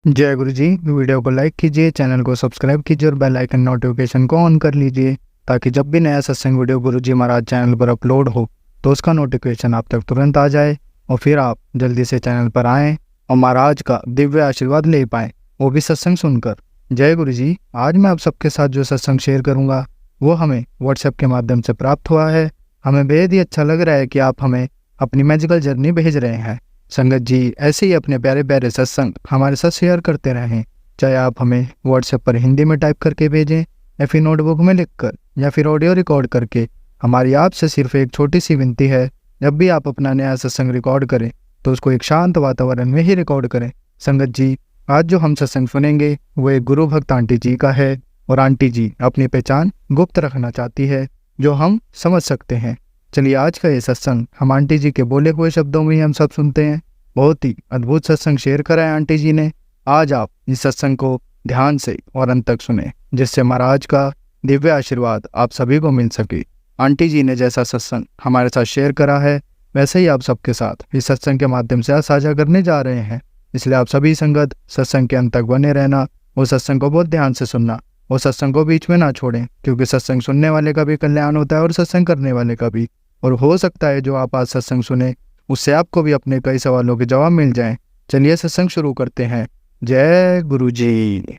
जय गुरु जी। वीडियो को लाइक कीजिए, चैनल को सब्सक्राइब कीजिए और बेल आइकन नोटिफिकेशन को ऑन कर लीजिए ताकि जब भी नया सत्संग वीडियो गुरु जी महाराज चैनल पर अपलोड हो तो उसका नोटिफिकेशन आप तक तुरंत आ जाए और फिर आप जल्दी से चैनल पर आएँ और महाराज का दिव्य आशीर्वाद ले पाएँ, वो भी सत्संग सुनकर। जय गुरु जी। आज मैं आप सबके साथ जो सत्संग शेयर करूँगा वो हमें व्हाट्सएप के माध्यम से प्राप्त हुआ है। हमें बेहद ही अच्छा लग रहा है कि आप हमें अपनी मैजिकल जर्नी भेज रहे हैं। संगत जी ऐसे ही अपने प्यारे प्यारे सत्संग हमारे साथ शेयर करते रहें, चाहे आप हमें व्हाट्सएप पर हिंदी में टाइप करके भेजें या फिर नोटबुक में लिखकर या फिर ऑडियो रिकॉर्ड करके। हमारी आपसे सिर्फ एक छोटी सी विनती है, जब भी आप अपना नया सत्संग रिकॉर्ड करें तो उसको एक शांत वातावरण में ही रिकॉर्ड करें। संगत जी आज जो हम सत्संग सुनेंगे वो एक गुरु भक्त आंटी जी का है और आंटी जी अपनी पहचान गुप्त रखना चाहती है जो हम समझ सकते हैं। चलिए आज का ये सत्संग हम आंटी जी के बोले हुए शब्दों में ही हम सब सुनते हैं। बहुत ही अद्भुत सत्संग शेयर करा है आंटी जी ने। आज आप इस सत्संग को ध्यान से और अंत तक सुने जिससे महाराज का दिव्य आशीर्वाद आप सभी को मिल सके। आंटी जी ने जैसा सत्संग हमारे साथ शेयर करा है वैसे ही आप सबके साथ इस सत्संग के माध्यम से साझा करने जा रहे हैं। इसलिए आप सभी संगत सत्संग के अंत तक बने रहना और सत्संग को बहुत ध्यान से सुनना और सत्संग को बीच में ना छोड़ें, क्योंकि सत्संग सुनने वाले का भी कल्याण होता है और सत्संग करने वाले का भी। और हो सकता है जो आप आज सत्संग सुने उससे आपको भी अपने कई सवालों के जवाब मिल जाएं। चलिए सत्संग शुरू करते हैं। जय गुरु जी।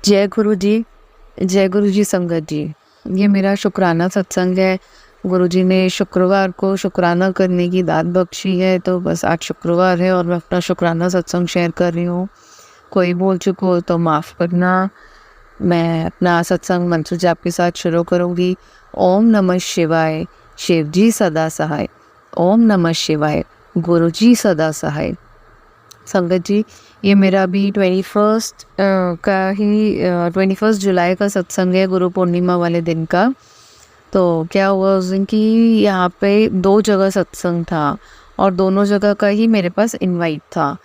जय गुरु जी। जय गुरु जी। संगत जी, ये मेरा शुक्राना सत्संग है। गुरु जी ने शुक्रवार को शुक्राना करने की दात बख्शी है, तो बस आज शुक्रवार है और मैं अपना शुक्राना सत्संग शेयर कर रही हूँ। कोई बोल चुका हो तो माफ़ करना। मैं अपना सत्संग मंत्र जाप के साथ शुरू करूँगी। ओम नमः शिवाय, शिव जी सदा सहाय। ओम नमः शिवाय, गुरु जी सदा सहाय। संगत जी, ये मेरा अभी 21 जुलाई का सत्संग है, गुरु पूर्णिमा वाले दिन का। तो क्या हुआ उस दिन कि यहाँ पे 2 जगह सत्संग था और दोनों जगह का ही मेरे पास इनवाइट था।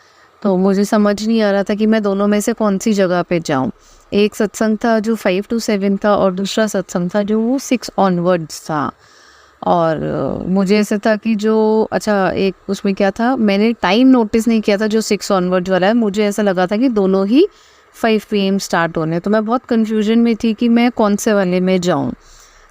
तो मुझे समझ नहीं आ रहा था कि मैं दोनों में से कौन सी जगह पे जाऊँ। एक सत्संग था जो 5 to 7 था और दूसरा सत्संग था जो वो 6 ऑनवर्ड्स था। और मुझे ऐसा था कि जो एक उसमें क्या था, मैंने टाइम नोटिस नहीं किया था जो 6 ऑनवर्ड्स वाला है। मुझे ऐसा लगा था कि दोनों ही 5 PM स्टार्ट होने, तो मैं बहुत कन्फ्यूजन में थी कि मैं कौन से वाले में जाऊँ।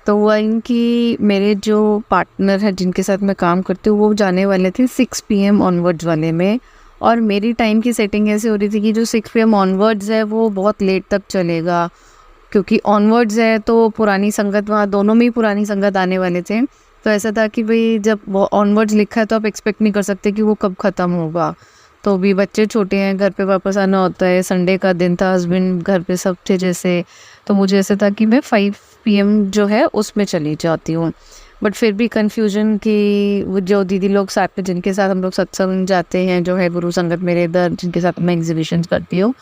तो हुआ इनकी मेरे जो पार्टनर है जिनके साथ मैं काम करती हूँ वो जाने वाले थे 6 PM ऑनवर्ड्स वाले में, और मेरी टाइम की सेटिंग ऐसे हो रही थी कि जो 6 PM ऑनवर्ड्स है वो बहुत लेट तक चलेगा, क्योंकि ऑनवर्ड्स है तो पुरानी संगत, वहाँ दोनों में ही पुरानी संगत आने वाले थे। तो ऐसा था कि भाई जब वो ऑनवर्ड्स लिखा है तो आप एक्सपेक्ट नहीं कर सकते कि वो कब ख़त्म होगा। तो भी बच्चे छोटे हैं, घर पे वापस आना होता है, संडे का दिन था, हस्बैंड घर पे सब थे जैसे। तो मुझे ऐसा था कि मैं 5 PM जो है उसमें चली जाती हूँ। बट फिर भी कन्फ्यूजन कि वो जो दीदी लोग साथ में जिनके साथ हम लोग सत्संग जाते हैं, जो है गुरु संगत मेरे इधर जिनके साथ मैं एग्जीबिशन करती हूँ,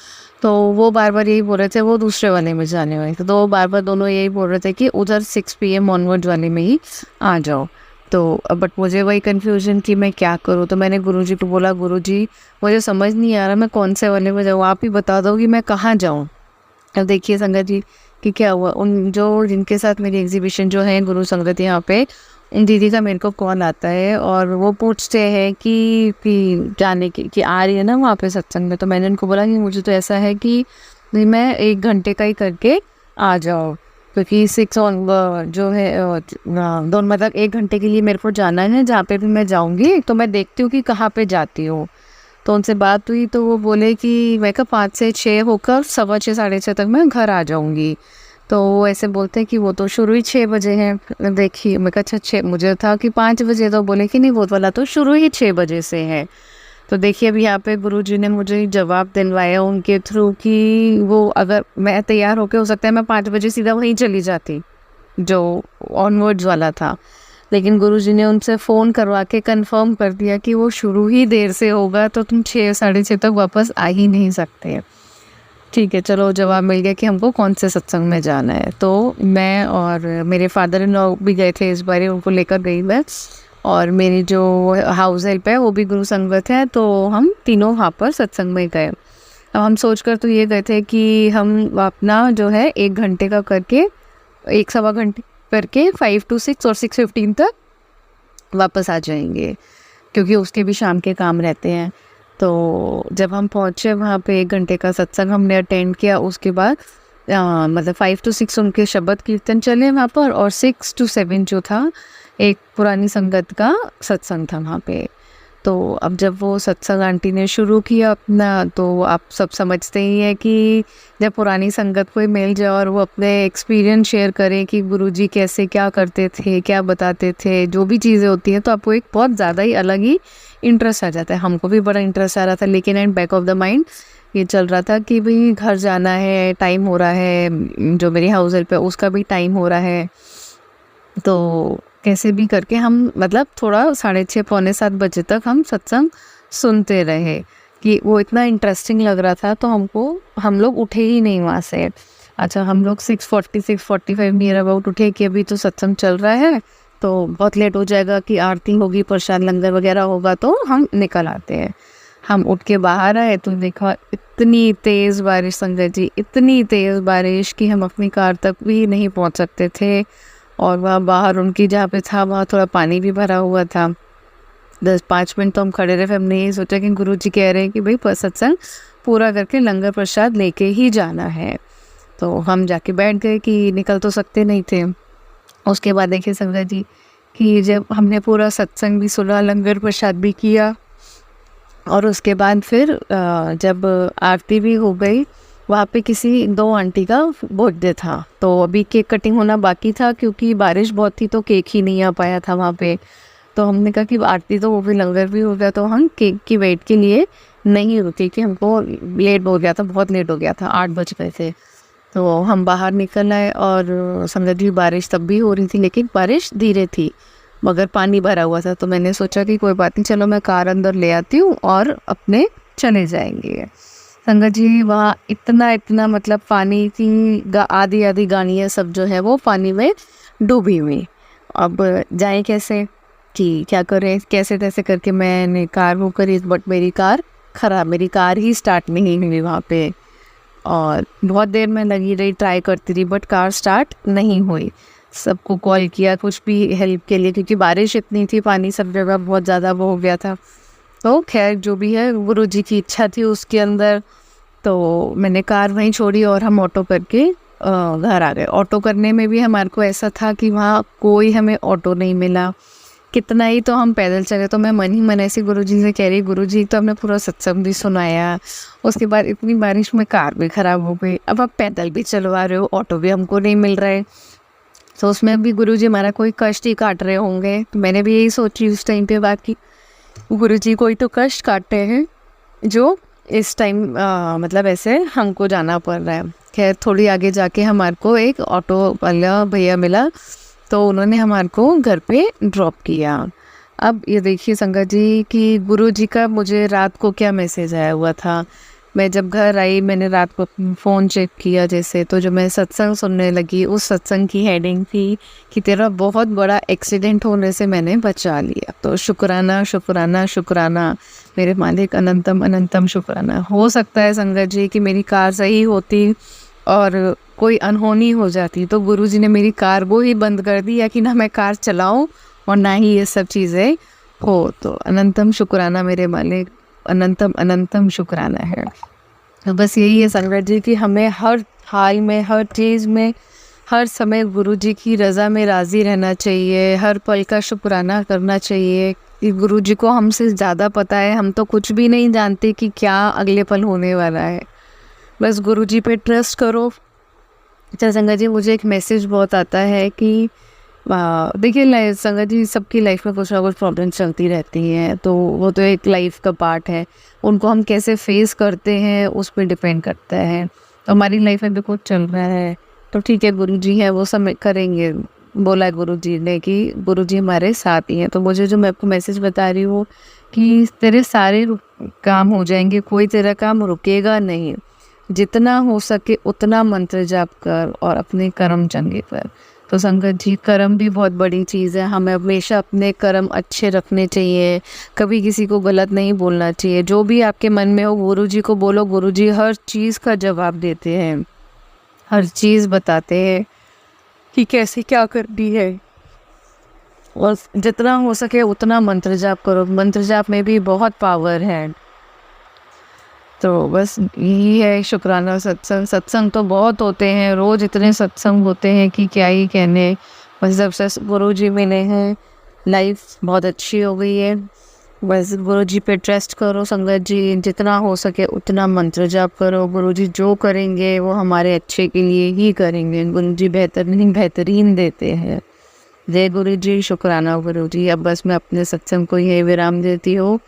तो वो बार बार यही बोल रहे थे वो दूसरे वाले में जाने वाले थे। तो वो बार बार दोनों यही बोल रहे थे कि उधर 6 PM ऑनवर्ड वाले में ही आ जाओ। तो बट मुझे वही कन्फ्यूजन कि मैं क्या करूँ। तो मैंने गुरुजी को बोला, गुरुजी मुझे समझ नहीं आ रहा मैं कौन से वाले में जाऊँ, आप ही बता दो कि मैं कहाँ जाऊँ। अब देखिए संगत जी कि क्या हुआ, उन जो जिनके साथ मेरी एग्जीबिशन जो है गुरु संगत यहाँ पे, उन दीदी का मेरे को कॉल आता है और वो पूछते हैं कि जाने की आ रही है ना वहाँ पे सत्संग में। तो मैंने उनको बोला कि मुझे तो ऐसा है कि मैं 1 घंटे का ही करके आ जाओ, क्योंकि 6 ऑन जो है दोनों मतलब 1 घंटे के लिए मेरे को जाना है। जहाँ पे भी मैं जाऊँगी तो मैं देखती हूँ कि कहाँ पे जाती हूँ। तो उनसे बात हुई तो वो बोले कि मैं 5 से 6 होकर 6:15 साढ़े 6 तक मैं घर आ जाऊँगी। तो वो ऐसे बोलते हैं कि वो तो शुरू ही 6 बजे है। देखिए मैं कहा अच्छा 6, मुझे था कि 5 बजे। तो बोले कि नहीं वो वाला तो शुरू ही 6 बजे से है। तो देखिए अब यहाँ पे गुरुजी ने मुझे जवाब दिलवाया उनके थ्रू कि वो अगर मैं तैयार होके हो सकता है मैं 5 बजे सीधा वहीं चली जाती जो ऑनवर्ड्स वाला था, लेकिन गुरुजी ने उनसे फ़ोन करवा के कंफर्म कर दिया कि वो शुरू ही देर से होगा तो तुम 6 साढ़े 6 तक वापस आ ही नहीं सकते। ठीक है, चलो जवाब मिल गया कि हमको कौन से सत्संग में जाना है। तो मैं और मेरे फादर इन लॉ भी गए थे इस बार, उनको लेकर गई मैं, और मेरी जो हाउस हेल्प है वो भी गुरु संगत है। तो हम तीनों वहाँ पर सत्संग में गए। अब हम सोच कर तो ये गए थे कि हम अपना जो है 1 घंटे का करके 1 सवा घंटे करके 5 to 6 और 6:15 तक वापस आ जाएंगे, क्योंकि उसके भी शाम के काम रहते हैं। तो जब हम पहुँचे वहाँ पे 1 घंटे का सत्संग हमने अटेंड किया। उसके बाद मतलब 5 to 6 उनके शब्द कीर्तन चले वहाँ पर, और 6 to 7 जो था एक पुरानी संगत का सत्संग था वहाँ पे। तो अब जब वो सत्संग आंटी ने शुरू किया अपना, तो आप सब समझते ही हैं कि जब पुरानी संगत कोई मिल जाए और वो अपने एक्सपीरियंस शेयर करे कि गुरुजी कैसे क्या करते थे, क्या बताते थे, जो भी चीज़ें होती हैं, तो आपको एक बहुत ज़्यादा ही अलग ही इंटरेस्ट आ जाता है। हमको भी बड़ा इंटरेस्ट आ रहा था, लेकिन at back of the mind ये चल रहा था कि भाई घर जाना है, टाइम हो रहा है, जो मेरी हाउस हेल्प है उसका भी टाइम हो रहा है। तो कैसे भी करके हम मतलब थोड़ा 6:30 पौने 7 बजे तक हम सत्संग सुनते रहे कि वो इतना इंटरेस्टिंग लग रहा था। तो हम लोग उठे ही नहीं वहाँ से। अच्छा, हम लोग 6:40 6:45 नियर अबाउट उठे कि अभी तो सत्संग चल रहा है, तो बहुत लेट हो जाएगा कि आरती होगी, प्रसाद लंगर वगैरह होगा, तो हम निकल आते हैं। हम उठ के बाहर आए तो देखा इतनी तेज़ बारिश संगत जी, इतनी तेज़ बारिश कि हम अपनी कार तक भी नहीं पहुँच सकते थे। और वहाँ बाहर उनकी जहाँ पे था वहाँ थोड़ा पानी भी भरा हुआ था। 10-5 मिनट तो हम खड़े रहे। फिर हमने ये सोचा कि गुरुजी कह रहे हैं कि भाई सत्संग पूरा करके लंगर प्रसाद लेके ही जाना है। तो हम जाके बैठ गए कि निकल तो सकते नहीं थे। उसके बाद देखिए संगत जी कि जब हमने पूरा सत्संग भी सुना, लंगर प्रसाद भी किया, और उसके बाद फिर जब आरती भी हो गई, वहाँ पे किसी 2 आंटी का बर्थडे था। तो अभी केक कटिंग होना बाकी था, क्योंकि बारिश बहुत थी तो केक ही नहीं आ पाया था वहाँ पे। तो हमने कहा कि आरती तो हो गई, लंगर भी हो गया, तो हम केक की वेट के लिए नहीं रुके कि हमको लेट हो गया था, बहुत लेट हो गया था, 8 बज गए थे। तो हम बाहर निकल आए और संगत जी बारिश तब भी हो रही थी, लेकिन बारिश धीरे थी मगर पानी भरा हुआ था। तो मैंने सोचा कि कोई बात नहीं, चलो मैं कार अंदर ले आती हूँ और अपने चले जाएंगे। संगत जी वहाँ इतना मतलब पानी की आधी गाड़ियाँ सब जो है वो पानी में डूबी हुई। अब जाए कैसे कि क्या करें, कैसे तैसे करके मैंने कार वो करी, बट मेरी कार ख़राब, मेरी कार ही स्टार्ट नहीं हुई वहाँ पे। और बहुत देर में लगी रही, ट्राई करती रही, बट कार स्टार्ट नहीं हुई। सबको कॉल किया कुछ भी हेल्प के लिए, क्योंकि बारिश इतनी थी, पानी सब जगह बहुत ज़्यादा वो हो गया था। तो खैर जो भी है, गुरुजी की इच्छा थी उसके अंदर। तो मैंने कार वहीं छोड़ी और हम ऑटो करके घर आ गए। ऑटो करने में भी हमारे को ऐसा था कि वहाँ कोई हमें ऑटो नहीं मिला, कितना ही तो हम पैदल चले। तो मैं मन ही मन ऐसे गुरुजी से कह रही, गुरुजी तो हमने पूरा सत्संग भी सुनाया, उसके बाद इतनी बारिश में कार भी ख़राब हो गई, अब आप पैदल भी चलवा रहे हो, ऑटो भी हमको नहीं मिल रहा है। तो उसमें भी गुरुजी हमारा कोई कष्ट ही काट रहे होंगे। तो मैंने भी यही सोची उस टाइम पे बात की, गुरुजी कोई तो कष्ट काटते हैं जो इस टाइम मतलब ऐसे हमको जाना पड़ रहा है। खैर थोड़ी आगे जाके हमारे को एक ऑटो वाला भैया मिला, तो उन्होंने हमारे को घर पे ड्रॉप किया। अब ये देखिए संगत जी कि गुरुजी का मुझे रात को क्या मैसेज आया हुआ था। मैं जब घर आई, मैंने रात को फ़ोन चेक किया जैसे, तो जो मैं सत्संग सुनने लगी, उस सत्संग की हेडिंग थी कि तेरा बहुत बड़ा एक्सीडेंट होने से मैंने बचा लिया। तो शुक्राना शुक्राना शुक्राना मेरे मालिक, अनंतम अनंतम शुक्राना। हो सकता है संगत जी कि मेरी कार सही होती और कोई अनहोनी हो जाती, तो गुरुजी ने मेरी कार वो ही बंद कर दी, या कि ना मैं कार चलाऊं और ना ही ये सब चीज़ें हो। तो अनंतम शुक्राना मेरे मालिक, अनंतम अनंतम शुक्राना है। तो बस यही है संगत जी कि हमें हर हाल में, हर चीज़ में, हर समय गुरुजी की रज़ा में राज़ी रहना चाहिए, हर पल का शुक्राना करना चाहिए कि गुरुजी को हमसे ज़्यादा पता है। हम तो कुछ भी नहीं जानते कि क्या अगले पल होने वाला है। बस गुरुजी पे ट्रस्ट करो। अच्छा संगत जी, मुझे एक मैसेज बहुत आता है कि देखिए संगत जी, सबकी लाइफ में कुछ ना कुछ प्रॉब्लम चलती रहती हैं, तो वो तो एक लाइफ का पार्ट है। उनको हम कैसे फेस करते हैं उस पर डिपेंड करता है। तो हमारी लाइफ में भी कुछ चल रहा है, तो ठीक है, गुरुजी है वो सब करेंगे। बोला है गुरुजी ने कि गुरुजी हमारे साथ ही हैं। तो मुझे जो मैं आपको मैसेज बता रही हूँ कि तेरे सारे काम हो जाएंगे, कोई तेरा काम रुकेगा नहीं। जितना हो सके उतना मंत्र जाप कर और अपने कर्म चंगे कर। तो संगत जी, कर्म भी बहुत बड़ी चीज़ है। हमें हमेशा अपने कर्म अच्छे रखने चाहिए, कभी किसी को गलत नहीं बोलना चाहिए। जो भी आपके मन में हो गुरुजी को बोलो, गुरुजी हर चीज़ का जवाब देते हैं, हर चीज़ बताते हैं कि कैसे क्या करनी है। और जितना हो सके उतना मंत्र जाप करो, मंत्र जाप में भी बहुत पावर है। तो बस यही है शुक्राना सत्संग। सत्संग तो बहुत होते हैं, रोज़ इतने सत्संग होते हैं कि क्या ही कहने। बस जब से गुरुजी मिले हैं लाइफ बहुत अच्छी हो गई है। बस गुरुजी पे ट्रस्ट करो संगत जी, जितना हो सके उतना मंत्र जाप करो। गुरुजी जो करेंगे वो हमारे अच्छे के लिए ही करेंगे। गुरुजी बेहतरीन देते हैं। जय गुरु जी, शुक्राना गुरु जी। अब बस मैं अपने सत्संग को यही विराम देती हूँ।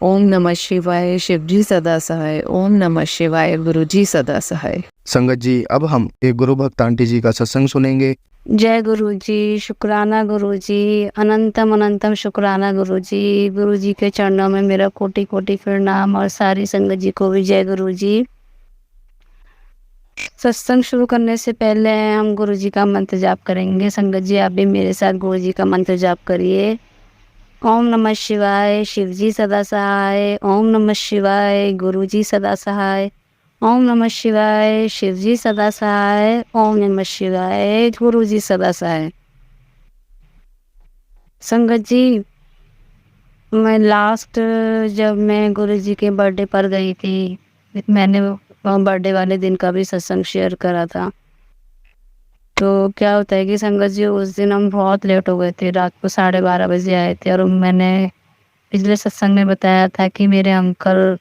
ओम नमः शिवाय, शिव जी सदा सहाय। ओम नमः शिवाय, गुरु जी सदा सहाय। संगत जी, अब हम एक गुरु भक्त आंटी जी का सत्संग सुनेंगे। जय गुरु जी, शुक्राना गुरु जी, अनंतम अनंतम शुक्राना गुरु जी। गुरु जी के चरणों में मेरा कोटि कोटि प्रणाम और सारी संगत जी को भी जय गुरु जी। सत्संग शुरू करने से पहले हम गुरु जी का मंत्र जाप करेंगे। संगत जी आप भी मेरे साथ गुरु जी का मंत्र जाप करिए। ओम नमः शिवाय, शिव जी सदा सहाय। ओम नमः शिवाय, गुरु जी सदा सहाय। ओम नमः शिवाय, शिव जी सदा सहाय। ओम नमः शिवाय, गुरु जी सदा सहाय। संगत जी, मैं लास्ट जब मैं गुरु जी के बर्थडे पर गई थी, मैंने बर्थडे वाले दिन का भी सत्संग शेयर करा था। तो क्या होता है कि संगत जी उस दिन हम बहुत लेट हो गए थे, रात को 12:30 बजे आए थे। और मैंने पिछले सत्संग में बताया था कि मेरे अंकल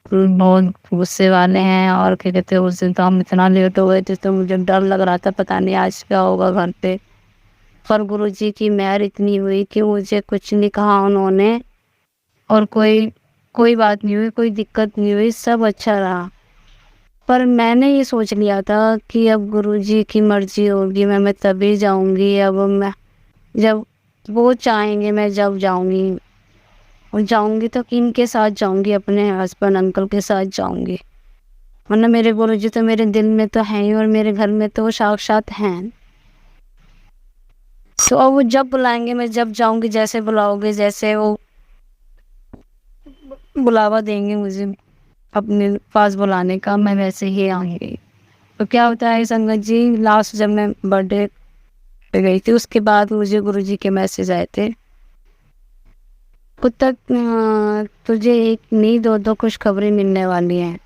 बहुत गुस्से वाले हैं और क्या कहते हैं, उस दिन तो हम इतना लेट हो गए थे तो मुझे डर लग रहा था पता नहीं आज क्या होगा घर पे। पर गुरु जी की मेहर इतनी हुई कि मुझे कुछ नहीं कहा उन्होंने और कोई बात नहीं हुई, कोई दिक्कत नहीं हुई, सब अच्छा रहा। पर मैंने ये सोच लिया था कि अब गुरुजी की मर्जी होगी, मैं तभी जाऊंगी। अब मैं जब वो चाहेंगे मैं जब जाऊंगी, और जाऊंगी तो किनके साथ जाऊंगी, अपने हस्बैंड अंकल के साथ जाऊंगी। वरना मेरे गुरुजी तो मेरे दिल में तो हैं ही और मेरे घर में तो वो साक्षात हैं। तो अब वो जब बुलाएंगे मैं जब जाऊंगी, जैसे बुलाओगे, जैसे वो बुलावा देंगे मुझे अपने पास बुलाने का, मैं वैसे ही आऊंगी। तो क्या होता है संगत जी, लास्ट जब मैं बर्थडे पे गई थी उसके बाद मुझे गुरुजी के मैसेज आए थे, पुत्र तुझे एक नहीं दो खुशखबरी मिलने वाली है।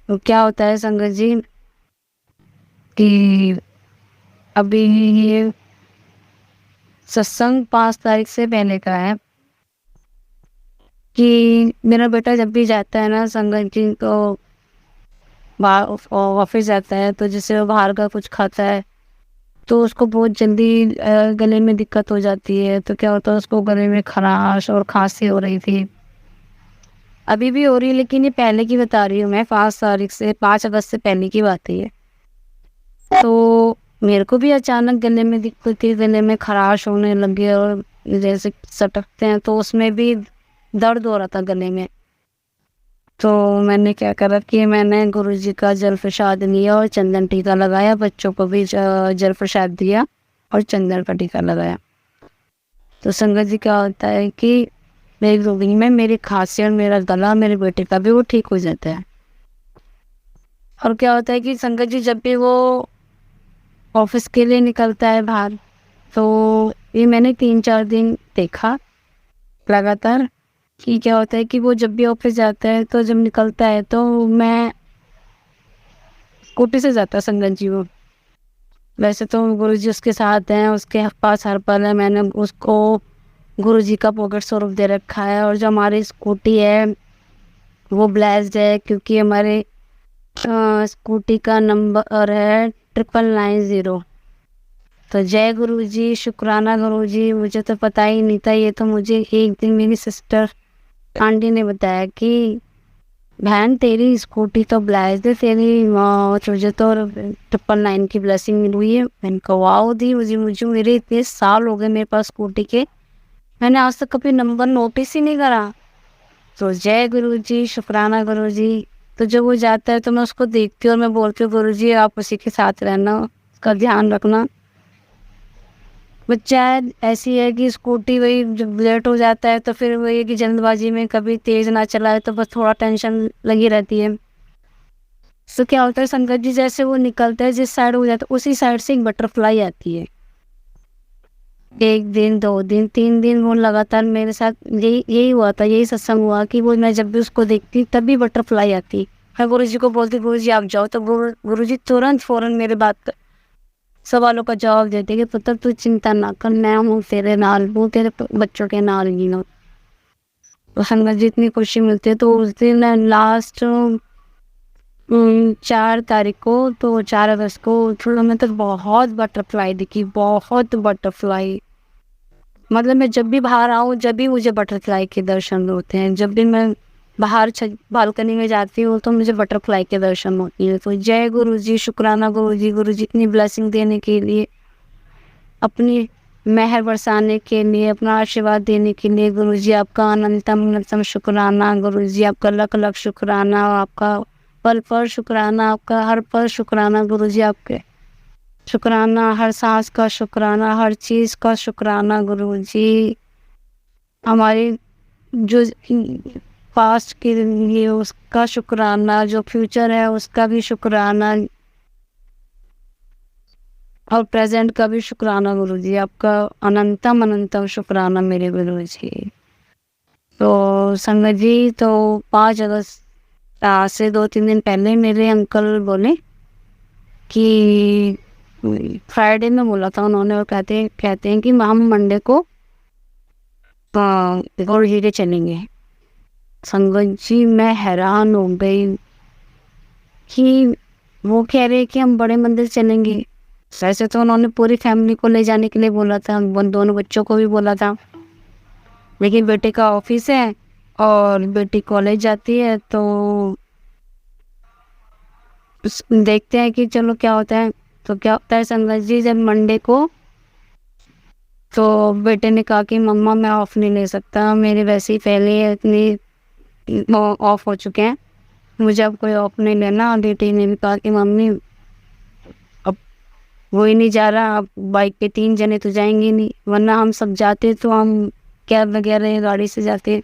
तो क्या होता है संगत जी कि अभी ये सत्संग 5 तारीख से पहले का है कि मेरा बेटा जब भी जाता है ना संगत जी, तो बाहर ऑफिस जाता है, तो जैसे वो बाहर का कुछ खाता है तो उसको बहुत जल्दी गले में दिक्कत हो जाती है। तो क्या होता है, उसको गले में खराश और खांसी हो रही थी, अभी भी हो रही है, लेकिन ये पहले की बता रही हूँ मैं, 5 अगस्त से पहले की बात है ये। तो मेरे को भी अचानक गले में दिक्कत थी, गले में खराश होने लगी और जैसे सटकते हैं तो उसमें भी दर्द हो रहा था गले में। तो मैंने क्या करा कि मैंने गुरुजी का जल प्रसाद लिया और चंदन टीका लगाया, बच्चों को भी जल प्रसाद दिया और चंदन का टीका लगाया। तो संगत जी क्या होता है कि मेरी रोगिणी में मेरी खांसी और मेरा गला, मेरे बेटे का भी वो ठीक हो जाता है। और क्या होता है कि संगत जी जब भी वो ऑफिस के लिए निकलता है बाहर, तो ये मैंने 3-4 दिन देखा लगातार कि क्या होता है कि वो जब भी ऑफिस जाता है तो जब निकलता है तो मैं स्कूटी से जाता है संगत जी वो। वैसे तो गुरुजी उसके साथ हैं, उसके पास हर पल है, मैंने उसको गुरुजी का पॉकेट स्वरूप दे रखा है। और जो हमारी स्कूटी है वो ब्लेस्ड है क्योंकि हमारे स्कूटी का नंबर है 9990। तो जय गुरुजी, शुक्राना गुरुजी। मुझे तो पता ही नहीं था, ये तो मुझे एक दिन मेरी सिस्टर आंटी ने बताया कि बहन तेरी स्कूटी तो ब्लेस्ड है, तेरी तुझे तो 999 की ब्लेसिंग मिली हुई है। मैंने कहा वाओ दी, मुझे मेरे इतने साल हो गए मेरे पास स्कूटी के, मैंने आज तक कभी नंबर नोटिस ही नहीं करा। तो जय गुरुजी, शुक्राना गुरुजी। तो जब वो जाता है तो मैं उसको देखती हूँ और मैं बोलती हूँ गुरुजी आप उसी के साथ रहना, उसका ध्यान रखना। बच्चा ऐसी है कि स्कूटी वही जब लेट हो जाता है तो फिर वही है कि जल्दबाजी में कभी तेज ना चलाए तो बस थोड़ा टेंशन लगी रहती है। तो क्या होता है संगत जी, जैसे वो निकलता है जिस साइड हो जाता है उसी साइड से एक बटरफ्लाई आती है। 1 दिन, 2 दिन, 3 दिन वो लगातार मेरे साथ यही यही हुआ था, यही सत्संग हुआ कि वो मैं जब भी उसको देखती तभी बटरफ्लाई आती। मैं गुरुजी को बोलती, गुरुजी आप जाओ, तो गुरुजी तुरंत फ़ौरन मेरे बात सवालों का जवाब देते कि पुत्र तू चिंता ना कर, मैं हूँ तेरे नाल, हूँ तेरे बच्चों के नाल ही हूँ। तो संगत जी इतनी खुशी मिलती है। तो उस दिन लास्ट 4 तारीख को, तो 4 अगस्त को थोड़ा मैं तो बहुत बटरफ्लाई दिखी, बहुत बटरफ्लाई। मतलब मैं जब भी बाहर आऊँ, जब भी मुझे बटरफ्लाई के दर्शन होते हैं, जब भी मैं बाहर छत बालकनी में जाती हूँ तो मुझे बटरफ्लाई के दर्शन होती है। तो जय गुरु जी, शुक्राना गुरु जी इतनी ब्लेसिंग देने के लिए, अपनी मेहर बरसाने के लिए, अपना आशीर्वाद देने के लिए। गुरु जी आपका अनंतम अनंतम शुक्राना, गुरु जी आपका लख लख शुक्राना, आपका पल पल शुक्राना, आपका हर पल शुक्राना। गुरु जी आपके शुक्राना, हर सांस का शुक्राना, हर चीज़ का शुक्राना। गुरु जी हमारी जो पास्ट के लिए उसका शुक्राना, जो फ्यूचर है उसका भी शुक्राना, और प्रेजेंट का भी शुक्राना। गुरु जी आपका अनंतम अनंतम शुक्राना मेरे गुरु जी। तो संगत जी, तो 5 अगस्त आज से 2-3 दिन पहले मेरे अंकल बोले कि फ्राइडे में बोला था उन्होंने, और कहते हैं कि हम मंडे को और हीरे चलेंगे। संगत जी मैं हैरान हो गई कि वो कह रहे हैं कि हम बड़े मंदिर चलेंगे। वैसे तो उन्होंने पूरी फैमिली को ले जाने के लिए बोला था, दोनों बच्चों को भी बोला था, लेकिन बेटे का ऑफिस है और बेटी कॉलेज जाती है। तो देखते हैं कि चलो क्या होता है। तो क्या होता है संगत जी, जब मंडे को तो बेटे ने कहा कि मम्मा मैं ऑफ नहीं ले सकता, मेरे वैसे ही पहले इतनी ऑफ हो चुके हैं, मुझे अब कोई ऑफ नहीं लेना। बेटी ने भी कहा कि मम्मी अब वो ही नहीं जा रहा, अब बाइक पे 3 जने तो जाएंगे नहीं, वरना हम सब जाते तो हम कैब वगैरह गाड़ी से जाते।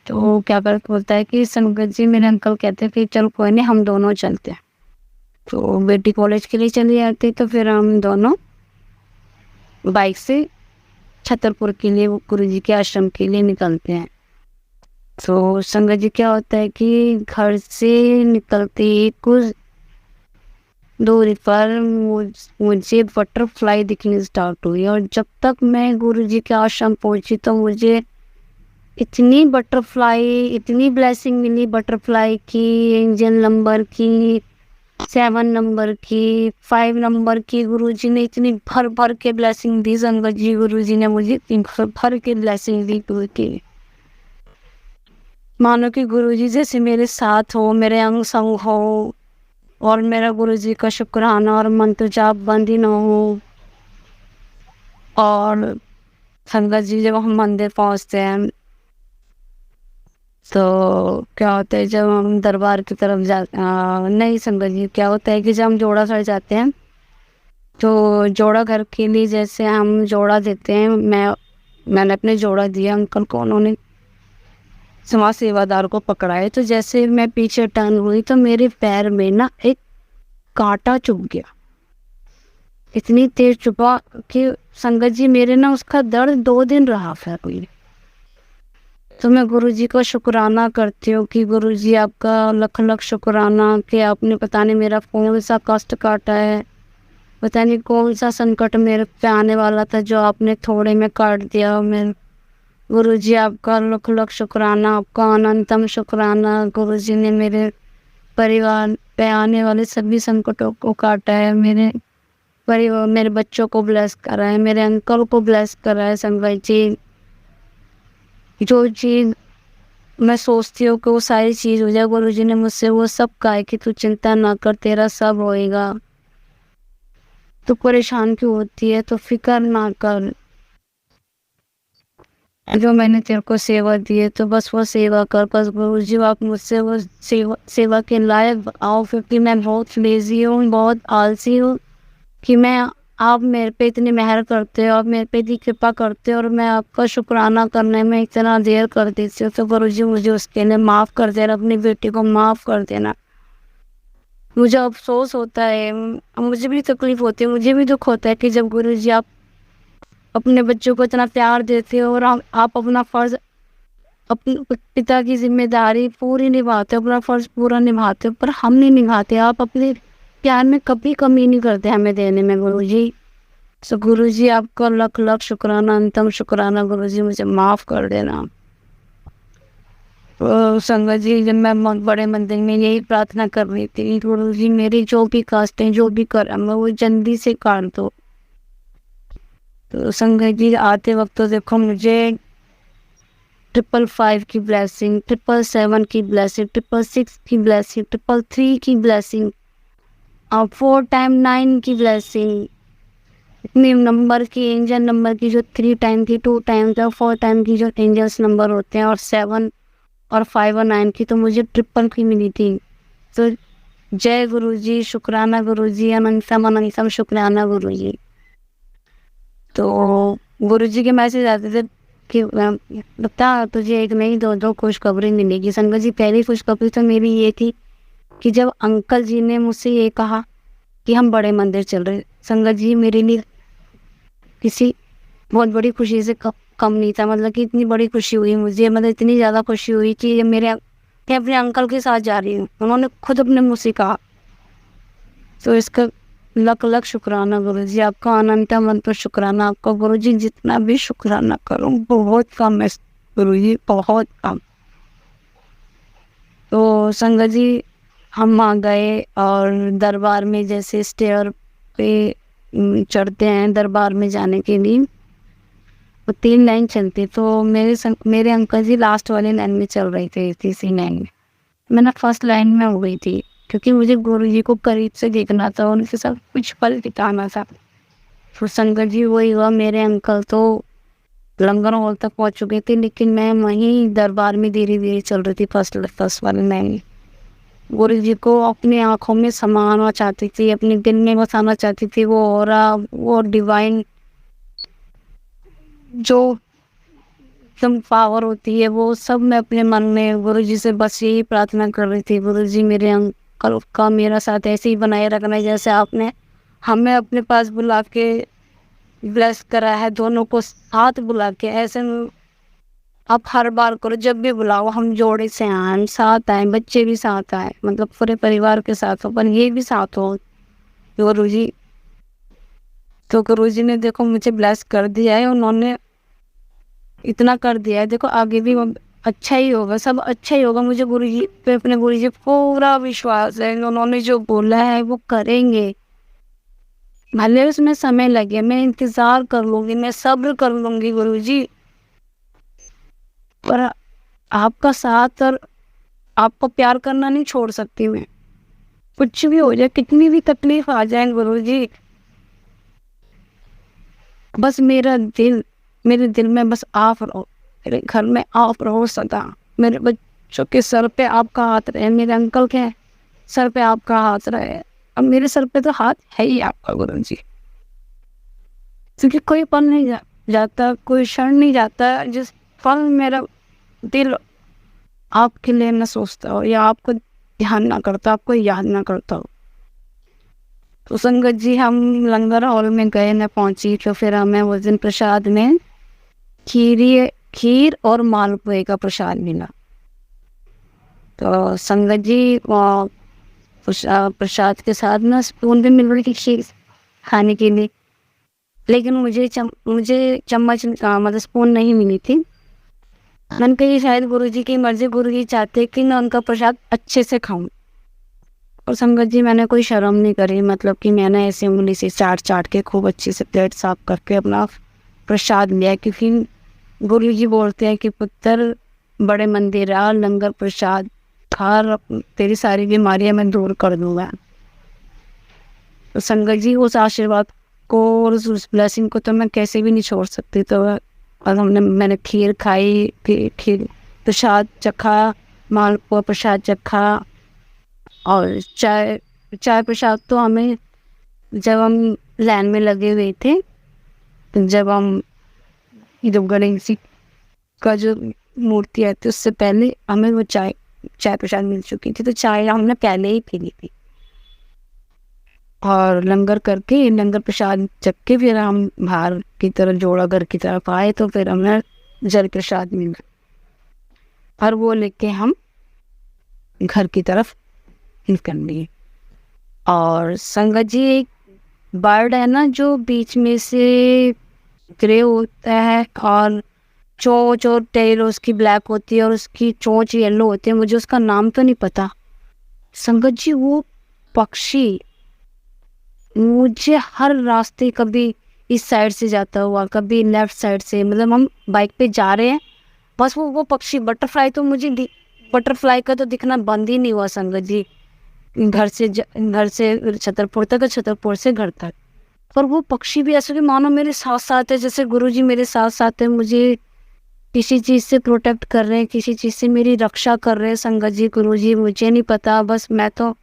तो क्या बोलता है कि संगत जी मेरे अंकल कहते हैं कि चल कोई नहीं, हम दोनों चलते हैं। तो बेटी कॉलेज के लिए चली जाती, तो फिर हम दोनों बाइक से छतरपुर के लिए, गुरु जी के आश्रम के लिए निकलते हैं। तो संगत जी क्या होता है कि घर से निकलते ही कुछ दूरी पर मुझे बटरफ्लाई दिखनी स्टार्ट हुई, और जब तक मैं गुरु जी के आश्रम पहुंची तो मुझे इतनी बटरफ्लाई, इतनी ब्लेसिंग मिली बटरफ्लाई की, एंजल नंबर की, 7 नंबर की, 5 नंबर की। गुरुजी ने इतनी भर भर के ब्लेसिंग दी। संगत जी गुरुजी ने मुझे इतनी भर भर के ब्लेसिंग दी कि मानो कि गुरुजी जैसे मेरे साथ हो, मेरे अंग संग हो, और मेरा गुरुजी का शुक्राना और मंत्र जाप बंद ही ना हो। और संगत जी जब हम मंदिर पहुंचते हैं तो क्या होता है, जब हम दरबार की तरफ नहीं संगत जी, क्या होता है कि जब हम जोड़ा घर जाते हैं तो जोड़ा घर के लिए जैसे हम जोड़ा देते हैं, मैंने अपने जोड़ा दिया अंकल को, उन्होंने समाज सेवादार को पकड़ाए। तो जैसे मैं पीछे टर्न हुई तो मेरे पैर में ना एक कांटा चुभ गया, इतनी तेज चुभा कि संगत जी मेरे ना उसका दर्द 2 दिन रहा फिर हुई। तो मैं गुरुजी का शुक्राना करती हूँ कि गुरुजी आपका लख लख शुक्राना कि आपने पता नहीं मेरा कौन सा कष्ट काटा है, पता नहीं कौन सा संकट मेरे पे आने वाला था जो आपने थोड़े में काट दिया। मैं गुरुजी आपका लख लख शुक्राना, आपका अनंतम शुक्राना। गुरुजी ने मेरे परिवार पे आने वाले सभी संकटों को काटा है, मेरे परिवार, मेरे बच्चों को ब्लेस करा है, मेरे अंकल को ब्लेस करा है। संगत जी जो चीज़ मैं सोचती हूँ कि वो सारी चीज़ हो जाए, गुरुजी ने मुझसे वो सब कहा है कि तू चिंता ना कर, तेरा सब होएगा, तू परेशान क्यों होती है, तो फिक्र ना कर, जो मैंने तेरे को सेवा दी है तो बस वो सेवा कर। बस गुरुजी आप मुझसे वो सेवा के लायक आओ, क्योंकि मैं बहुत लेजी हूँ, बहुत आलसी हूँ कि मैं, आप मेरे पे इतनी मेहर करते हो, आप मेरे पे इतनी कृपा करते हो, और मैं आपका शुक्राना करने में इतना देर कर देती हूँ। तो गुरुजी मुझे उसके लिए माफ़ कर देना, अपनी बेटी को माफ़ कर देना। मुझे अफसोस होता है, मुझे भी तकलीफ़ होती है, मुझे भी दुख होता है कि जब गुरुजी आप अपने बच्चों को इतना प्यार देते हो और आप अपना फर्ज, अपने पिता की जिम्मेदारी पूरी निभाते हो, अपना फर्ज पूरा निभाते हो, पर हम नहीं निभाते। आप अपने प्यार में कभी कमी नहीं करते हमें देने में गुरुजी। सो गुरुजी आपका लख लख शुक्राना, अंतम शुक्राना गुरुजी, मुझे माफ कर देना। संगत जी, जब मैं बड़े मंदिर में यही प्रार्थना कर रही थी, गुरुजी मेरी जो भी कास्ट है, जो भी कर्म है, वो जल्दी से काट दो। तो संगत जी आते वक्त तो देखो मुझे 555 की ब्लेसिंग, 777 की ब्लेसिंग, 666 की ब्लेसिंग, 333 की ब्लेसिंग और 4 टाइम 9 की ब्लेसिंग, इतने नंबर की, एंजल नंबर की जो 3 टाइम थी, 2 टाइम था, 4 टाइम की जो एंजल्स नंबर होते हैं, और 7 और 5 और 9 की तो मुझे ट्रिपल की मिली थी। तो जय गुरुजी, शुक्राना गुरुजी, अनंतम अनंतम शुक्राना गुरुजी। तो गुरुजी के मैसेज आते थे कि बता तुझे एक नहीं दो खुशखबरी मिलेगी। संगत जी पहली खुशखबरी तो मेरी ये थी कि जब अंकल जी ने मुझसे ये कहा कि हम बड़े मंदिर चल रहे, संगत जी मेरे लिए किसी बहुत बड़ी खुशी से कम नहीं था। मतलब कि इतनी बड़ी खुशी हुई मुझे, मतलब इतनी ज़्यादा खुशी हुई कि मैं अपने अंकल के साथ जा रही हूँ, उन्होंने खुद अपने मुँह से कहा। तो इसका लख लख शुक्राना गुरुजी, आपका अनंत अनंत शुक्राना। आपका गुरुजी जितना भी शुक्राना करूँ बहुत कम है गुरुजी, बहुत कम। तो संगत जी हम आ गए और दरबार में जैसे स्टेयर पे चढ़ते हैं दरबार में जाने के लिए, वो 3 लाइन चलती, तो मेरे अंकल जी लास्ट वाले लाइन में चल रहे थे, तीसरी लाइन में। मैं फर्स्ट लाइन में हो गई थी क्योंकि मुझे गुरुजी को करीब से देखना था, उनके साथ कुछ पल बिताना था। फिर संगत जी वही हुआ, मेरे अंकल तो लंगर हॉल तक पहुंच चुके थे, लेकिन मैं वहीं दरबार में धीरे धीरे चल रही थी फर्स्ट वाले लाइन में। गुरुजी को अपनी आंखों में समाना चाहती थी, अपने दिल में बसाना चाहती थी, वो ऑरा, वो डिवाइन जो एकदम पावर होती है, वो सब मैं अपने मन में गुरुजी से बस यही प्रार्थना कर रही थी, गुरुजी मेरे अंकल का मेरा साथ ऐसे ही बनाए रखना जैसे आपने हमें अपने पास बुला के ब्लेस करा है, दोनों को साथ बुला के। ऐसे आप हर बार करो, जब भी बुलाओ हम जोड़े से आए, हम साथ आए, बच्चे भी साथ आए, मतलब पूरे परिवार के साथ हो, पर ये भी साथ हो गुरुजी। तो गुरुजी ने देखो मुझे ब्लेस कर दिया है, उन्होंने इतना कर दिया है, देखो आगे भी अच्छा ही होगा, सब अच्छा ही होगा। मुझे गुरुजी पे, अपने गुरुजी पूरा विश्वास है, उन्होंने जो बोला है वो करेंगे, भले उसमें समय लगे, मैं इंतजार कर लूंगी, मैं सब्र कर लूंगी गुरुजी, पर आपका साथ और आपको प्यार करना नहीं छोड़ सकती मैं। कुछ भी हो जाए, कितनी भी तकलीफ आ जाए गुरुजी, बस मेरे दिल में बस आप रहो, मेरे घर में आप रहो सदा, मेरे बच्चों के सर पे आपका हाथ रहे, मेरे अंकल के सर पे आपका हाथ रहे। अब मेरे सर पे तो हाथ है ही आपका गुरुजी, क्योंकि कोई पल नहीं जाता, कोई क्षण नहीं जाता जिस पल मेरा दिल आपके लिए न सोचता हो या आपको ध्यान ना करता, आपको याद ना करता हो। तो संगत जी हम लंगर हॉल में गए, मैं पहुंची, तो फिर हमें उस दिन प्रसाद में खीर और मालपुए का प्रसाद मिला। तो संगत जी प्रसाद के साथ ना स्पून भी मिल रही थी खीर खाने के लिए, लेकिन मुझे चम्मच मतलब स्पून नहीं मिली थी। मैंने कही शायद गुरुजी की मर्जी, गुरुजी चाहते कि मैं उनका प्रसाद अच्छे से खाऊं। और संगत जी मैंने कोई शर्म नहीं करी, मतलब कि मैंने ऐसे उंगली से चाट के खूब अच्छे से प्लेट साफ करके अपना प्रसाद लिया, क्योंकि गुरुजी बोलते हैं कि पुत्र बड़े मंदिर आ, लंगर प्रसाद खा, तेरी सारी बीमारियां मैं दूर कर दूंगा। तो संगत जी उस आशीर्वाद को और उस ब्लेसिंग को तो मैं कैसे भी नहीं छोड़ सकती। तो और मैंने खीर खाई, खीर प्रसाद चखा, मालपुआ प्रसाद चखा, और चाय प्रसाद तो हमें जब हम लाइन में लगे हुए थे, तो जब हम जब गणेश जी का जो मूर्ति आती उससे पहले हमें वो चाय प्रसाद मिल चुकी थी, तो चाय हमने पहले ही पी ली थी। और लंगर करके लंगर प्रसाद चख के फिर हम बाहर की तरफ जोड़ा घर की तरफ आए, तो फिर हमें जल प्रसाद मिला और वो लेके हम घर की तरफ निकल लिए। और संगत जी, एक बर्ड है ना जो बीच में से ग्रे होता है और चोंच और टेल उसकी ब्लैक होती है और उसकी चोंच येलो होती है, मुझे उसका नाम तो नहीं पता संगत जी। वो पक्षी मुझे हर रास्ते, कभी इस साइड से जाता हुआ, कभी लेफ्ट साइड से, मतलब हम बाइक पे जा रहे हैं, बस वो पक्षी बटरफ्लाई तो बटरफ्लाई का तो दिखना बंद ही नहीं हुआ संगत जी। घर से छतरपुर तक और छतरपुर से घर तक। पर वो पक्षी भी ऐसे कि मानो मेरे साथ साथ है, जैसे गुरुजी मेरे साथ साथ है, मुझे किसी चीज़ से प्रोटेक्ट कर रहे हैं, किसी चीज़ से मेरी रक्षा कर रहे हैं संगत जी। गुरुजी मुझे नहीं पता, बस मैं तो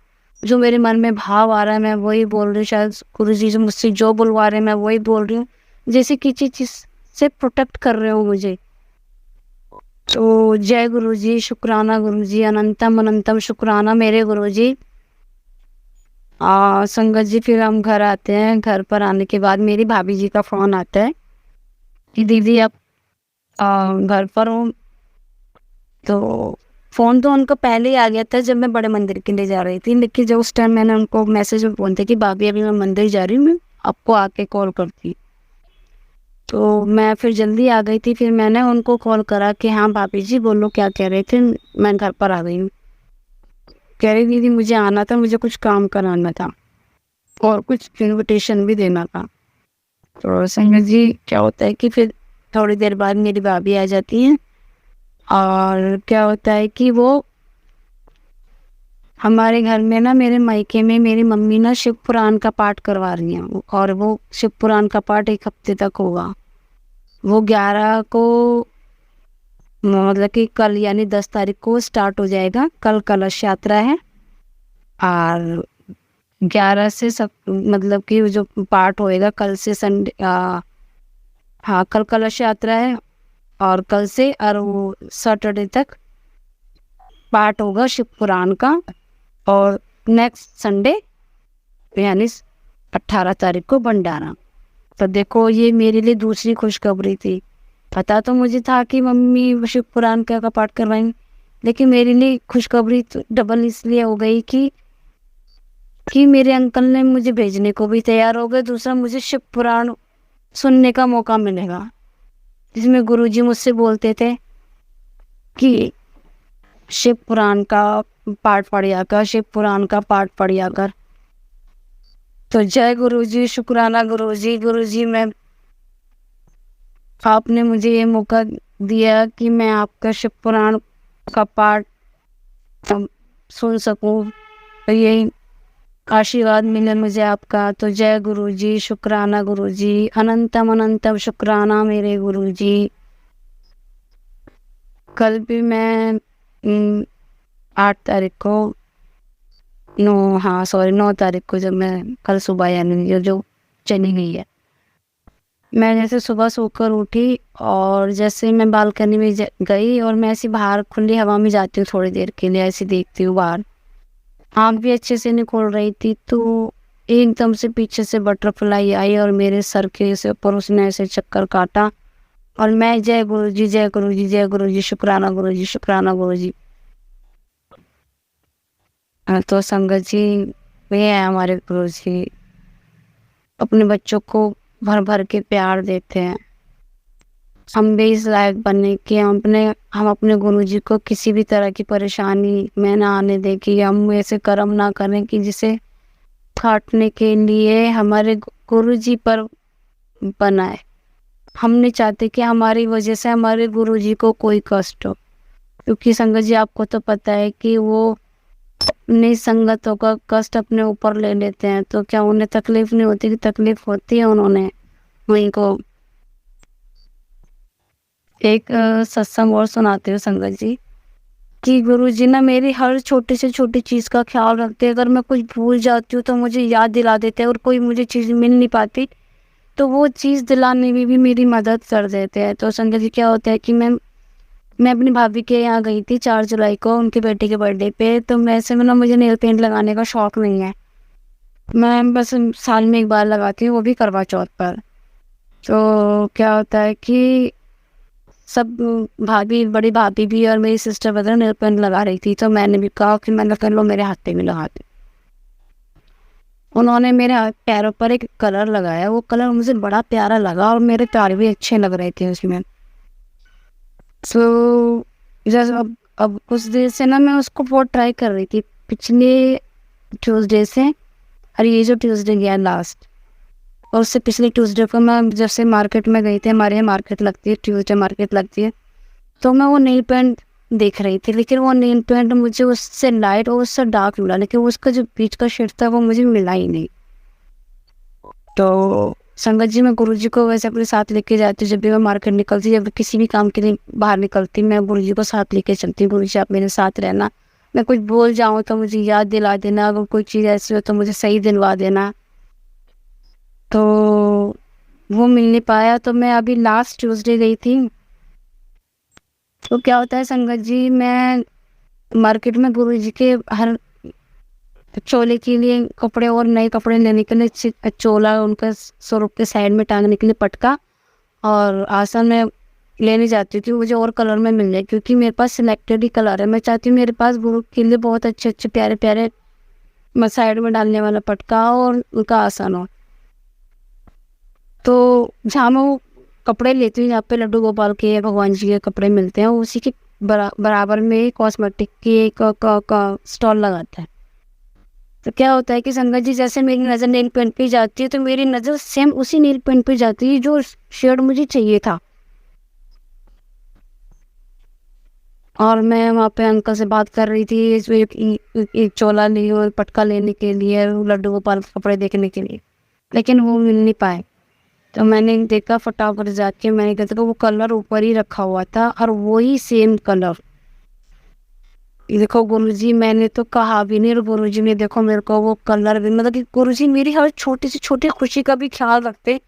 जो मेरे मन में भाव आ रहा है मैं वही बोल रही हूँ। शायद गुरुजी जो मुझसे जो बुलवा रहे हैं मैं वही बोल रही हूँ, जैसे किसी चीज़ से प्रोटेक्ट कर रहे हो मुझे। तो जय गुरुजी, शुक्राना गुरुजी, अनंतम अनंतम शुक्राना मेरे गुरुजी। संगत जी, फिर हम घर आते हैं। घर पर आने के बाद मेरी भाभी जी का फ़ोन आता है कि दीदी आप घर पर हो। तो फ़ोन तो उनका पहले ही आ गया था जब मैं बड़े मंदिर के लिए जा रही थी, लेकिन जब उस टाइम मैंने उनको मैसेज में फ़ोन किया कि भाभी अभी मैं मंदिर जा रही हूँ, मैं आपको आके कॉल करती। तो मैं फिर जल्दी आ गई थी। फिर मैंने उनको कॉल करा कि हाँ भाभी जी बोलो, क्या कह रहे थे। मैं घर पर आ गई हूँ। कह रही दीदी मुझे आना था, मुझे कुछ काम कराना था और कुछ इनविटेशन भी देना था। तो संगत जी, क्या होता है कि फिर थोड़ी देर बाद मेरी भाभी आ जाती हैं और क्या होता है कि वो हमारे घर में ना, मेरे मायके में मेरी मम्मी ना शिव पुराण का पाठ करवा रही हैं और वो शिव पुराण का पाठ 1 हफ्ते तक होगा। वो 11 को, मतलब कि कल यानी 10 तारीख को स्टार्ट हो जाएगा। कल कलश यात्रा है और 11 से सब, मतलब कि जो पाठ होएगा कल से संडे, हाँ कल कलश यात्रा है और कल से और वो सैटरडे तक पाठ होगा शिव पुराण का। और नेक्स्ट संडे यानी 18 तारीख को भंडारा। तो देखो ये मेरे लिए दूसरी खुशखबरी थी। पता तो मुझे था कि मम्मी शिव पुराण का पाठ करवाएंगे, लेकिन मेरे लिए खुशखबरी तो डबल इसलिए हो गई कि मेरे अंकल ने मुझे भेजने को भी तैयार हो गए। दूसरा, मुझे शिव पुराण सुनने का मौका मिलेगा, जिसमें गुरुजी मुझसे बोलते थे कि शिव पुराण का पाठ पढ़िया कर, शिव पुराण का पाठ पढ़िया कर। तो जय गुरुजी, शुक्राना गुरुजी। गुरुजी, मैं आपने मुझे ये मौका दिया कि मैं आपका शिव पुराण का पाठ सुन सकूं, तो ये आशीर्वाद मिले मुझे आपका। तो जय गुरुजी, शुक्राना गुरुजी, अनंतम अनंतम शुक्राना मेरे गुरुजी। कल भी मैं 8 तारीख को 9 तारीख को जब मैं कल सुबह यानी जो चली गई है, मैं जैसे सुबह सोकर उठी और जैसे मैं बालकनी में गई और मैं ऐसी बाहर खुली हवा में जाती हूँ थोड़ी देर के लिए, ऐसे देखती हूँ बाहर। आँख भी अच्छे से नहीं खोल रही थी, तो एकदम से पीछे से बटरफ्लाई आई और मेरे सर के से ऊपर उसने ऐसे चक्कर काटा और मैं जय गुरुजी, जय गुरुजी, जय गुरुजी, शुक्राना गुरुजी, शुक्राना गुरुजी। तो संगत जी, वे हैं हमारे गुरुजी, अपने बच्चों को भर भर के प्यार देते हैं। हम भी इस लायक बने कि हम अपने गुरुजी को किसी भी तरह की परेशानी में ना आने दें, कि हम ऐसे कर्म ना करें कि जिसे काटने के लिए हमारे गुरुजी पर बनाए। हम नहीं चाहते कि हमारी वजह से हमारे गुरुजी को कोई कष्ट हो, क्योंकि संगत जी आपको तो पता है कि वो अपनी संगतों का कष्ट अपने ऊपर ले लेते हैं। तो क्या उन्हें तकलीफ नहीं होती? कि तकलीफ होती है उन्होंने वहीं को। एक सत्संग और सुनाते हो संगत जी कि गुरुजी ना मेरी हर छोटी से छोटी चीज़ का ख्याल रखते हैं। अगर मैं कुछ भूल जाती हूँ तो मुझे याद दिला देते हैं, और कोई मुझे चीज़ मिल नहीं पाती तो वो चीज़ दिलाने में भी मेरी मदद कर देते हैं। तो संगत जी, क्या होता है कि मैं अपनी भाभी के यहाँ गई थी 4 जुलाई को उनके बेटे के बर्थडे पे। तो वैसे में ना मुझे नेल पेंट लगाने का शौक नहीं है, मैं बस साल में एक बार लगाती हूँ, वो भी करवा चौथ पर। तो क्या होता है कि सब भाभी, बड़ी भाभी भी और मेरी सिस्टर वगैरह नेल पेंट लगा रही थी, तो मैंने भी कहा कि मैं कर लो, मेरे हाथ पे भी लगा दे। उन्होंने मेरे पैरों पर एक कलर लगाया, वो कलर मुझे बड़ा प्यारा लगा और मेरे पैर भी अच्छे लग रहे थे उसमें। सो जैसे अब कुछ देर से ना मैं उसको बहुत ट्राई कर रही थी, पिछले ट्यूसडे से, और ये जो ट्यूसडे गया लास्ट, और उससे पिछले ट्यूसडे को मैं जब से मार्केट में गई थी, हमारे यहाँ मार्केट लगती है, ट्यूसडे मार्केट लगती है, तो मैं वो नेल पेंट देख रही थी, लेकिन वो नेल पेंट मुझे उससे लाइट और उससे डार्क मिला, लेकिन उसका जो बीच का शेड था वो मुझे मिला ही नहीं। तो संगत जी, मैं गुरुजी को वैसे अपने साथ लेके जाती हूँ, जब भी मैं मार्केट निकलती, जब किसी भी काम के लिए बाहर निकलती, मैं गुरुजी को साथ लेके चलती हूँ। गुरुजी, आप मेरे साथ रहना, मैं कुछ बोल जाऊँ तो मुझे याद दिला देना, अगर कोई चीज़ ऐसी हो तो मुझे सही दिलवा देना। तो वो मिल नहीं पाया, तो मैं अभी लास्ट ट्यूसडे गई थी। तो क्या होता है संगत जी, मैं मार्केट में गुरुजी के हर चोले के लिए कपड़े और नए कपड़े लेने के लिए चोला उनका स्वरूप के साइड में टांगने के लिए पटका और आसन में लेने जाती थी, मुझे और कलर में मिल जाए, क्योंकि मेरे पास सिलेक्टेड ही कलर है। मैं चाहती हूँ मेरे पास गुरु के लिए बहुत अच्छे अच्छे प्यारे प्यारे साइड में डालने वाला पटका और उनका आसन हो। तो जहाँ मैं वो कपड़े लेती हूँ, जहाँ पे लड्डू गोपाल के, भगवान जी के कपड़े मिलते हैं, उसी के बराबर में कॉस्मेटिक की एक स्टॉल लगाता है। तो क्या होता है कि संगत जी, जैसे मेरी नज़र नेल पेंट पे जाती है, तो मेरी नज़र सेम उसी नेल पेंट पे जाती है जो शेड मुझे चाहिए था। और मैं वहाँ पे अंकल से बात कर रही थी, एक चोला ली और पटका लेने के लिए, लड्डू गोपाल के कपड़े देखने के लिए, लेकिन वो मिल नहीं पाए। तो मैंने देखा, फटाफट जाके मैंने कहा, तो वो कलर ऊपर ही रखा हुआ था और वही सेम कलर। देखो गुरुजी, मैंने तो कहा भी नहीं, और गुरुजी ने देखो मेरे को वो कलर भी, मतलब कि गुरुजी मेरी हर छोटी से छोटी खुशी का भी ख्याल रखते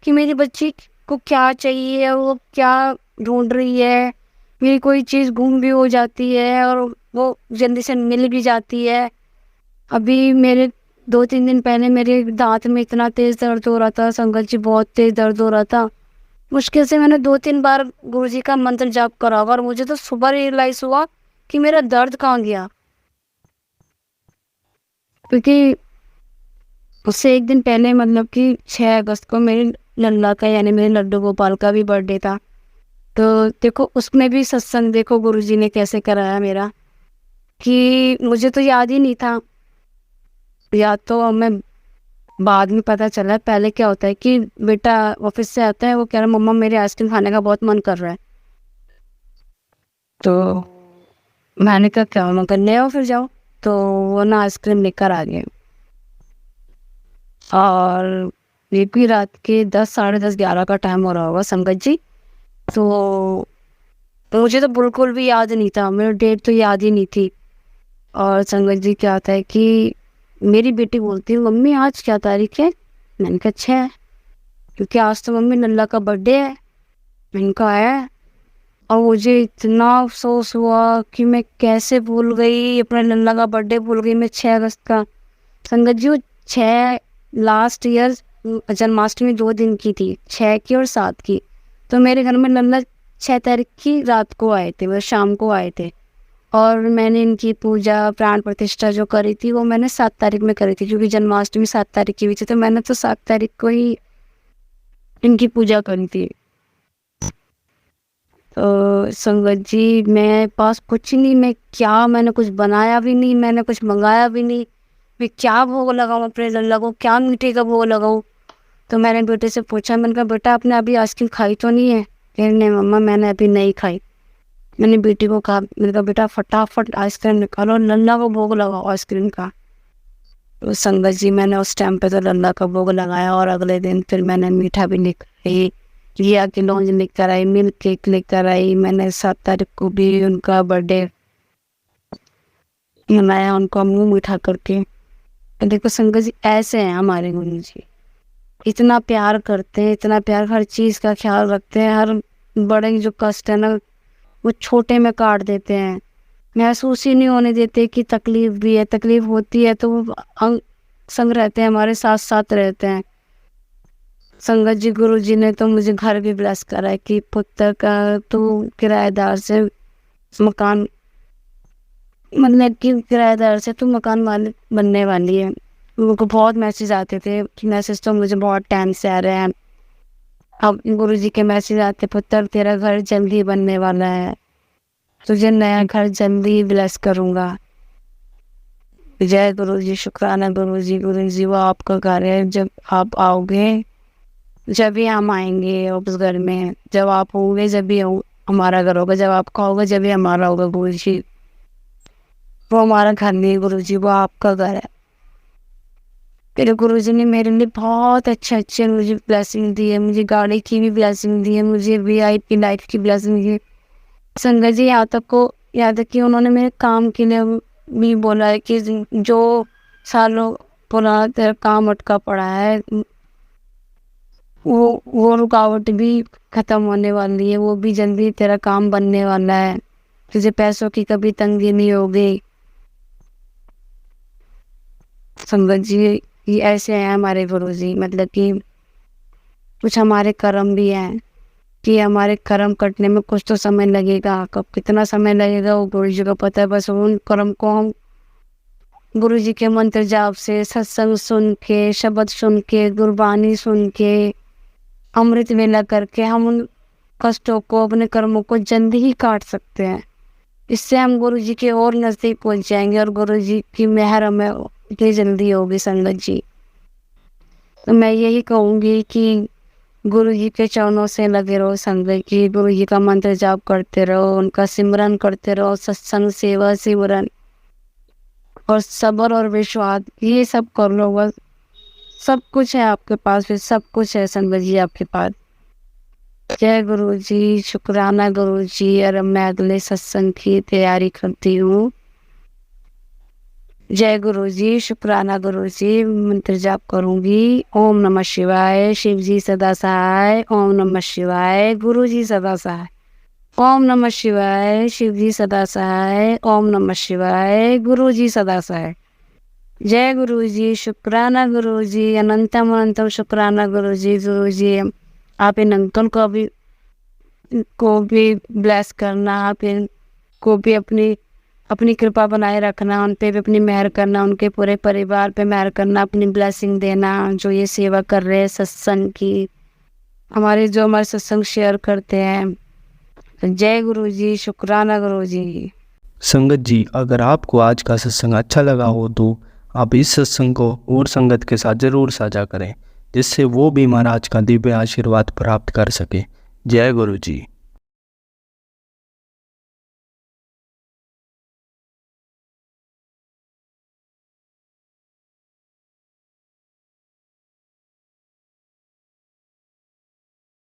कि मेरी बच्ची को क्या चाहिए, वो क्या ढूंढ रही है। मेरी कोई चीज़ गुम भी हो जाती है और वो जल्दी से मिल भी जाती है। अभी मेरे 2-3 दिन पहले मेरे दांत में इतना तेज दर्द हो रहा था संगत जी, बहुत तेज दर्द हो रहा था। मुश्किल से मैंने 2-3 बार गुरुजी का मंत्र जाप करा होगा, और मुझे तो सुबह रियलाइज हुआ कि मेरा दर्द कहाँ गया, क्योंकि उससे एक दिन पहले, मतलब कि 6 अगस्त को मेरे लल्ला का, यानी मेरे लड्डू गोपाल का भी बर्थडे था। तो देखो उसमें भी सत्संग देखो गुरुजी ने कैसे कराया मेरा, कि मुझे तो याद ही नहीं था। याद तो अब मैं बाद में पता चला। पहले क्या होता है कि बेटा ऑफिस से आता है, वो कह रहा है, मम्मा मेरे आइसक्रीम खाने का बहुत मन कर रहा है। तो मैंने कहा क्या, मैं कर ले आओ फिर जाओ। तो वो ना आइसक्रीम लेकर आ गए, और ये भी रात के 10, साढ़े 10, 11 का टाइम हो रहा होगा संगत जी। तो मुझे तो बिल्कुल भी याद नहीं था, मेरी डेट तो याद ही नहीं थी। और संगत जी क्या होता है कि मेरी बेटी बोलती है, मम्मी आज क्या तारीख है? मैंने कहा 6 है, क्योंकि आज तो मम्मी नल्ला का बर्थडे है। मैंने कहा है। और मुझे इतना अफसोस हुआ कि मैं कैसे भूल गई, अपने नल्ला का बर्थडे भूल गई मैं, 6 अगस्त का। संगत जी, वो 6 लास्ट ईयर जन्माष्टमी 2 दिन की थी, 6 की और 7 की। तो मेरे घर में नल्ला 6 तारीख की रात को आए थे, मतलब शाम को आए थे। और मैंने इनकी पूजा प्राण प्रतिष्ठा जो करी थी, वो मैंने 7 तारीख में करी थी, क्योंकि जन्माष्टमी 7 तारीख की हुई थी। तो मैंने तो 7 तारीख को ही इनकी पूजा करी थी। तो संगत जी, मेरे पास कुछ नहीं, मैंने कुछ बनाया भी नहीं, मैंने कुछ मंगाया भी नहीं। मैं क्या भोग लगाऊँ अपने लल्ला को, क्या मीठे का भोग लगाऊँ? तो मैंने बेटे से पूछा, मैंने कहा बेटा आपने अभी आइसक्रीम खाई तो नहीं है? कह रहे नहीं मम्मा, मैंने अभी नहीं खाई। मैंने बेटी को कहा, मैंने कहा बेटा फटाफट आइसक्रीम निकालो, लल्ला को भोग लगाओ आइसक्रीम का। तो संगत जी, मैंने उस टाइम पे तो लल्ला का भोग लगाया, और अगले दिन फिर मैंने मीठा भी लेकर आई, लिया के लौंज लेकर आई, मिल्क केक लेकर आई। मैंने 7 तारीख को भी उनका बर्थडे मनाया, उनका मुंह मीठा करके। तो देखो संगत जी, ऐसे हैं हमारे गुरु जी, इतना प्यार करते हैं, इतना प्यार, हर चीज़ का ख्याल रखते हैं। हर बड़े जो कष्ट है ना, वो छोटे में काट देते हैं, महसूस ही नहीं होने देते कि तकलीफ भी है। तकलीफ होती है तो वो संग रहते हैं, हमारे साथ साथ रहते हैं। संगत जी गुरु जी ने तो मुझे घर भी ब्लेस करा है कि पुत्र का तू किराएदार से मकान, मतलब कि किराएदार से तू मकान मालिक बनने वाली है। उनको बहुत मैसेज आते थे कि मैसेज तो मुझे बहुत टाइम से आ रहे हैं। अब गुरु जी के मैसेज आते, पुत्र तेरा घर जल्दी बनने वाला है, तुझे नया घर जल्दी ब्लेस करूँगा। जय गुरु जी, शुक्राना गुरु जी वो आपका घर है। जब आप आओगे जब भी हम आएंगे उस घर में, जब आप होंगे जब भी हमारा घर होगा, जब आप कहोगे जब भी हमारा होगा। गुरु जी वो हमारा घर नहीं गुरु जी, वो आपका घर है। मेरे गुरु जी ने मेरे लिए बहुत अच्छे मुझे ब्लेसिंग दी है। मुझे गाड़ी की भी ब्लेसिंग दी है, मुझे VIP लाइफ की ब्लेसिंग दी है। संगत जी यहाँ तक कि उन्होंने मेरे काम के लिए भी बोला है कि जो सालों पुराना तेरा काम अटका पड़ा है, वो रुकावट भी खत्म होने वाली है, वो भी जल्दी तेरा काम बनने वाला है, तुझे पैसों की कभी तंगी नहीं होगी। संगत जी ये ऐसे हैं हमारे गुरु जी, मतलब कि कुछ हमारे कर्म भी हैं कि हमारे कर्म कटने में कुछ तो समय लगेगा। कब कितना समय लगेगा वो गुरु जी को पता है। बस उन कर्म को हम गुरु जी के मंत्र जाप से, सत्संग सुन के, शब्द सुन के, गुरबानी सुन के, अमृत वेला करके हम उन कष्टों को, अपने कर्मों को जल्दी ही काट सकते हैं। इससे हम गुरु जी के और नज़दीक पहुंच जाएंगे और गुरु जी की मेहर हमें इतनी जल्दी होगी। संगत जी तो मैं यही कहूँगी कि गुरु जी के चरणों से लगे रहो। संगत जी गुरु जी का मंत्र जाप करते रहो, उनका सिमरन करते रहो, सत्संग सेवा सिमरन और सब्र और विश्वास, ये सब कर लो। बस सब कुछ है आपके पास, फिर सब कुछ है संगत जी आपके पास। जय गुरु जी, शुक्राना गुरु जी। और मैं अगले सत्संग की तैयारी करती हूँ। जय गुरु जी, शुक्राना गुरु जी। मंत्र जाप करूंगी। ओम नमः शिवाय, शिव जी सदा सहाय। ओम नमः शिवाय, गुरु जी सदा सहाय। ओम नमः शिवाय, शिव जी सदा सहाय। ओम नमः शिवाय, गुरु जी सदा सहाय। जय गुरु जी, शुक्राना गुरु जी। अनंतम अनंतम शुक्राना गुरु जी। गुरु जी आप इन अंकल को भी ब्लेस करना, आप इनको भी अपनी कृपा बनाए रखना, उन पे भी अपनी मेहर करना, उनके पूरे परिवार पे मेहर करना, अपनी ब्लेसिंग देना, जो ये सेवा कर रहे हैं सत्संग की, हमारे सत्संग शेयर करते हैं। जय गुरु जी, शुक्राना गुरु जी। संगत जी अगर आपको आज का सत्संग अच्छा लगा हो तो आप इस सत्संग को और संगत के साथ ज़रूर साझा करें, जिससे वो भी महाराज का दिव्य आशीर्वाद प्राप्त कर सके। जय गुरु जी।